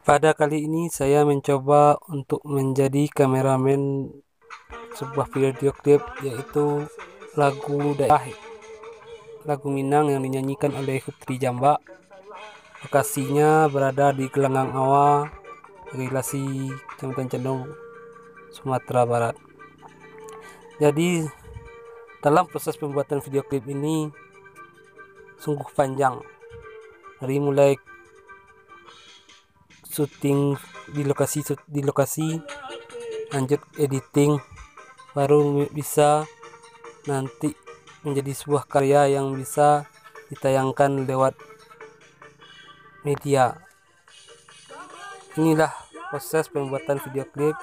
Pada kali ini saya mencoba untuk menjadi kameramen sebuah video klip, yaitu lagu daerah, lagu Minang yang dinyanyikan oleh Putri Jamba. Lokasinya berada di Gelanggang Awa, Relasi Kecamatan Cendau, Sumatera Barat. Jadi dalam proses pembuatan video klip ini sungguh panjang, dari mulai syuting di lokasi, lanjut editing, baru bisa nanti menjadi sebuah karya yang bisa ditayangkan lewat media. Inilah proses pembuatan video klip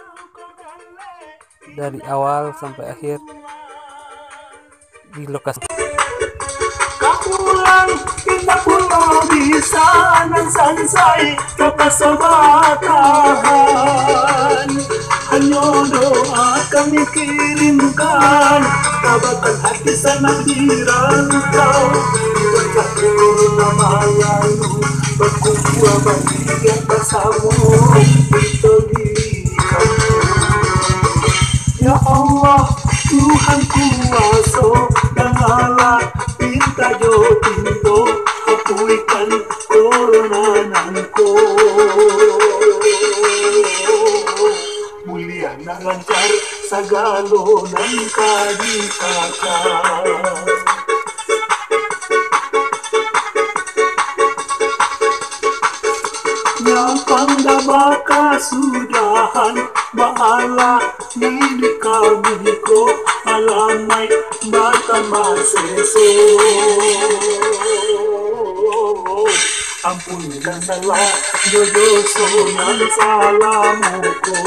dari awal sampai akhir di lokasi. Kapulang kita pulau di sana sansai kapasabatan. Hanya doa kami kirimkan, kabatan hati sangat dirantau. Wajah corona malalu berkumpul bagian bersama bertelikan. Ya Allah Tuhan kuasa dan Allah pinta jo pinto hapuikan corona nanko. Mulia na lancar sagalo nan kadipaka. Pandabaka sudahan baala nini kami ko alamay bata maseso. Ampun ka salah jodoh sonan salamu ko.